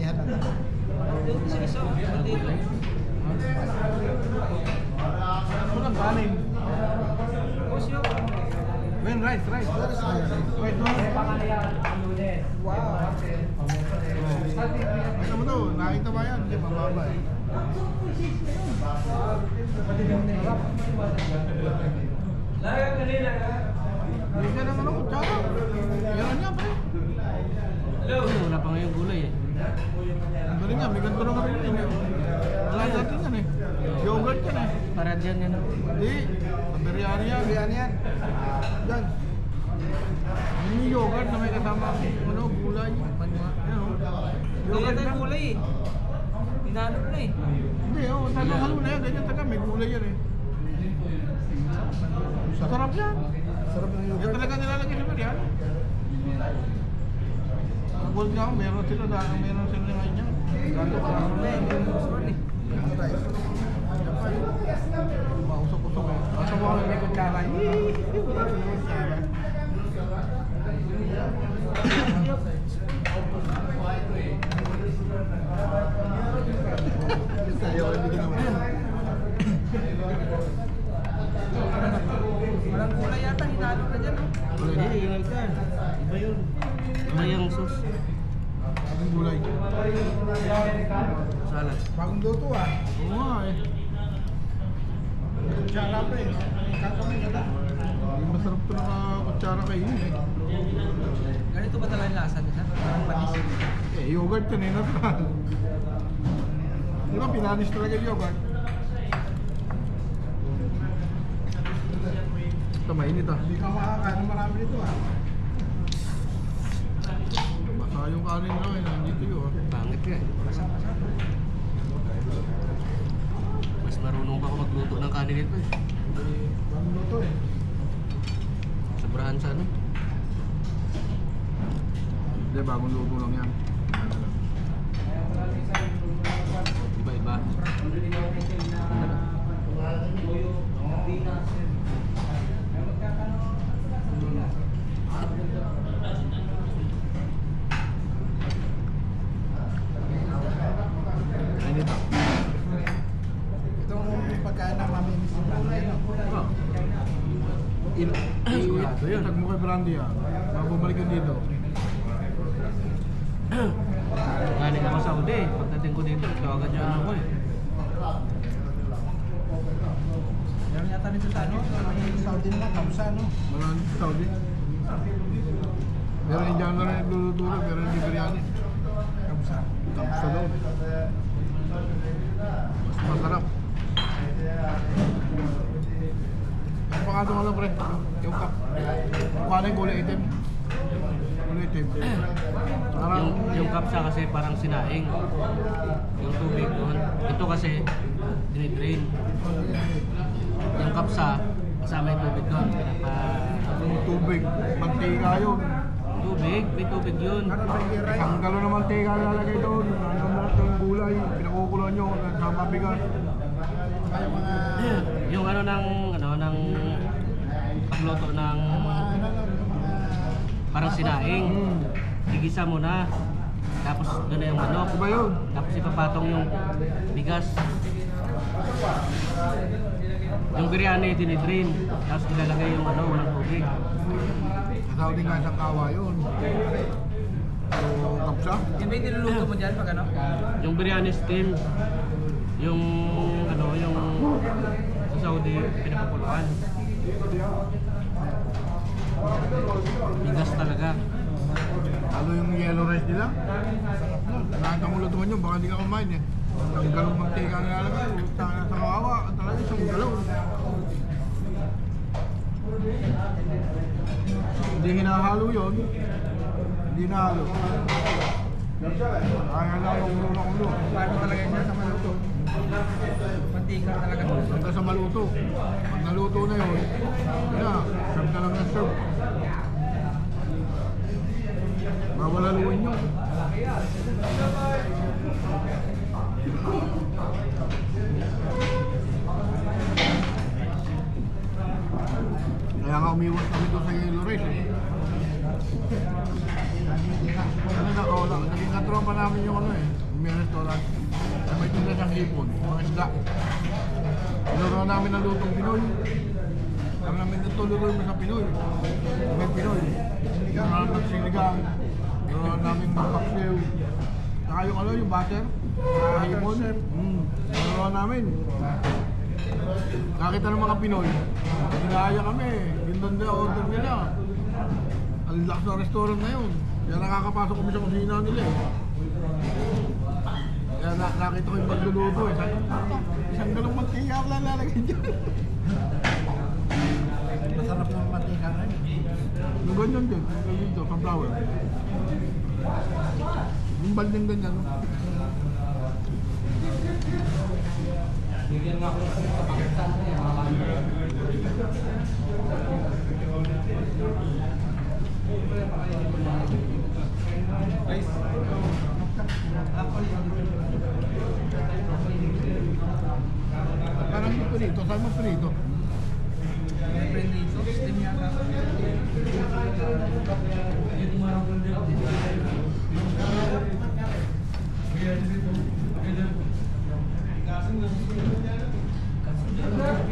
Yan na. Isa-isa. Dito. Walang kanin. Kusyo. When rice. Wait, no. Wow. Ano mo to? Nakita ba yan? Hindi, mababa eh. Bigyan ng ano, kutsara. Yan niya, pre. Wala pa ngayong gulay eh. Ang galing nga, may ganito naman rin yun eh. Wala natin yan eh. Yogurt yan eh. Para dyan yan. Hindi. Sa biryani yan. Biryani yan. Yan. Yung yogurt na may kasama ano, gulay. Yan o. Yogurt na gulay eh. Hinanap na eh. Hindi oh, halo na yan. Ganyan taga, may gulay yan eh. Sarap yan. Sarap ng Yan yogurt. talaga nilalagay sa biryani. Ang gold nga, meron sila dahil meron sila ngayon yan. Gato pa ako na yan. Mausok-usok eh. Basta mo kami may kutsara. Wala sila kutsara. Ayaw ko hindi naman. Walang gulay yata. Hinanap na dyan. Wala Hindi, ingay ka. Iba yun. Iba yung sauce. Ang gulay. Salad. Bagong luto ah. Oo nga eh. Kutsara pa eh. Kakamay na lang. Hindi masarap ito nakakutsara kayo eh. Ganito ba talaga yung lasa nila? Parang panis. Eh, yogurt yun eh, natural. Di ba pinanis talaga yung yogurt? Ito mainit ah. Hindi ka makakain ng marami nito ah. Basa yung kanin na eh, nandito yun ah. Pangit ka eh. Masak-masak. Mas marunong pa ako magluto ng kanin nito eh. Bagong luto eh. Sobrahan sa ano? Hindi, bagong luto lang yan. Iba-iba. Mainit ah. Ito ang pagkain ng mamimiss ni Brandy. Ah. Sigurado yun. Tag mo kay Brandy ah. Bago bumalik yun dito. Galing ako sa Saudi. Pagdating ko dito, tawagan niya ano ko eh. Meron yata nito sa ano? Saudi naman, Kamsa no? Marami sa Saudi. Meron yung dyan na rin nagluluto rin, meron yung biryani. Kamsa. Tapos sa loob. Mas masarap. Ang pangatong alam pre, yung cup. Paano yung kulay itim? Kulay itim. Parang, Yung kapsa kasi parang sinaing. Yung tubig doon. Ito kasi dinidrain. Yung kapsa, kasama yung tubig doon. yung tubig, mantika yun. Tubig? May tubig yun. Isang galon na mantika lalagay doon. Ano lahat ng gulay, pinakukulo nyo, sama bigas. Kaya mga... Yung ano ng pagluto ng ano, parang sinaing. Hmm. Igisa mo na. Tapos doon na yung manok. Iba yun. Tapos ipapatong yung bigas. Yung biryani dinidrain. Tapos nilalagay yung ano, walang tubig. Sa Saudi nga isang kawa yun. So, kapsa. Yan ba yung niluluto mo dyan pag ano? Yung biryani steam. Yung ano, yung sa Saudi pinapakuluan. Bigas talaga. Lalo yung yellow rice nila. Lahat ang ulutuan nyo, baka hindi ka kumain eh. Ang galong mantika na lalagay, sa kawawa, talaga isang galaw. Hindi hinahalo yun. Hindi nahalo. Kaya lang yung ulo ng ulo. Paano talaga siya sa maluto? Mantika talaga. Hanggang sa maluto. Pag naluto na yun, yun na, serve na lang ng serve. Bawal haluin nyo. Kaya nga umiwas kami doon sa yellow rice eh. Naging katropa namin yung ano eh, may restaurant. May tinda siyang hipon, mga isda. Tinuruan namin ng lutong Pinoy. Kami namin natuloy mo sa Pinoy. May Pinoy. Tinuruan namin magsinigang. Tinuruan namin magpaksiw. Saka yung ano, yung butter. Hipon. Tinuruan namin. Nakita ng mga Pinoy. Ginaya kami. Yun doon na order nila. Ang lakas ng restaurant na yun. Kaya nakakapasok kami sa kusina nila eh. Kaya nakita ko yung pagluluto eh. Sabi, isang galong mantika ako lalagay dyan. Masarap ng mantika na yun. Yung ganyan din. Yung dito, pa-flower. Yung balding ganyan. No? Bigyan nga ako ng kapakitan niya, mga kanila. Parang hindi prito. Saan mo prito? Prendito, steam yata.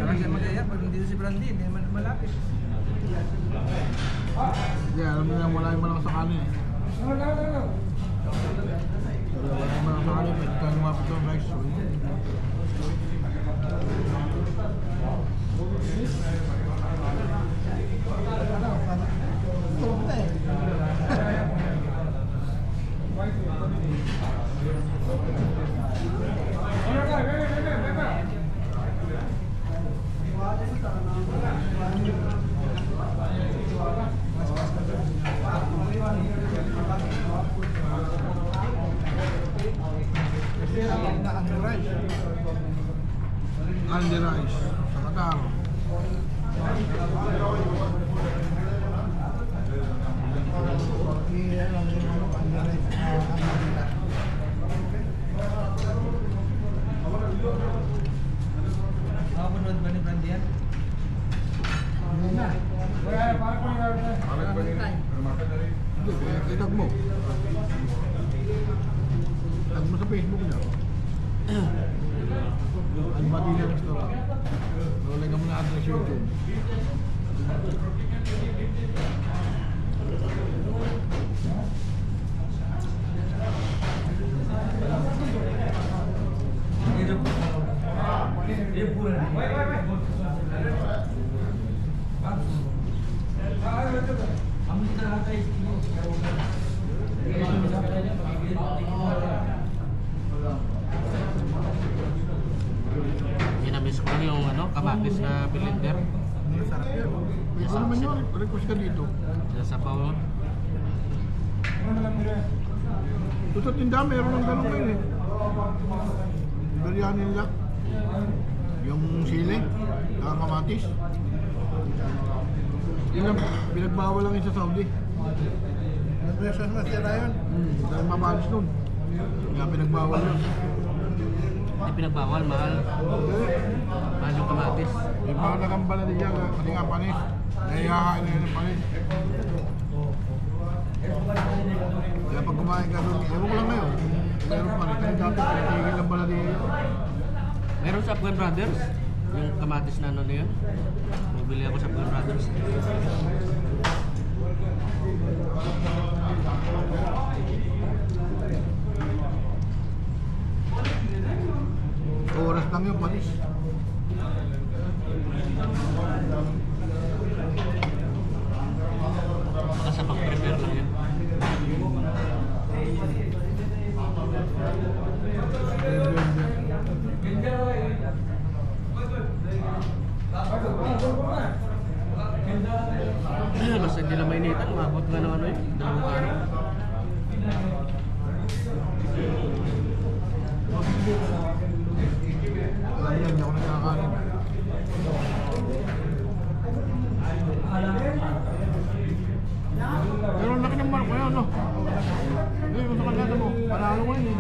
Parang siya mag-ayak, pag hindi si Brandy, hindi naman malapit. Hindi, alam mo na wala yung malakas sa kanin eh. Wala yung malakas sa kanin. Pwede tayo lumapit sa rice. Candy rice sa Qatar. Nakapanood ba ni Brandy yan? Hindi, itag mo. Tag mo sa Facebook niya. Almadina Restaurant. Rolay ka muna address YouTube. Ginamiss ko lang yung ano, kamatis na blender. Masarap yan. Pwede naman yun. Request ka dito. Sa paw. Ito sa tindahan, meron ng ganun kayo eh. Biryani nila. Yung sili, saka kamatis. Yun lang, pinagbawal lang yun sa Saudi. Nag-reason na siya na yun. Dahil mabalis nun. Kaya pinagbawal yun. Hindi pinagbawal, mahal. Mahal yung kamatis. Yung mga nagambala niya, kasi nga panis. Nahihahain na yun ng panis. Kaya pag kumain ka doon, ewan ko lang ngayon. Meron panis. Kasi dati pinatigil ang bala niya yun. Meron sa Afghan Brothers, yung kamatis na ano na yun. Bumili ako sa Afghan Brothers. Oras lang yung panis. Baka sa pag-prepare lang yun. Basta hindi lang mainitan, maabot nga ng ano yun, 2 araw. Alam yan, hindi ako nagkakanin. Pero ang laki ng mark ko yan, no? Hindi, kung sa kalada mo, panalo ko yun eh.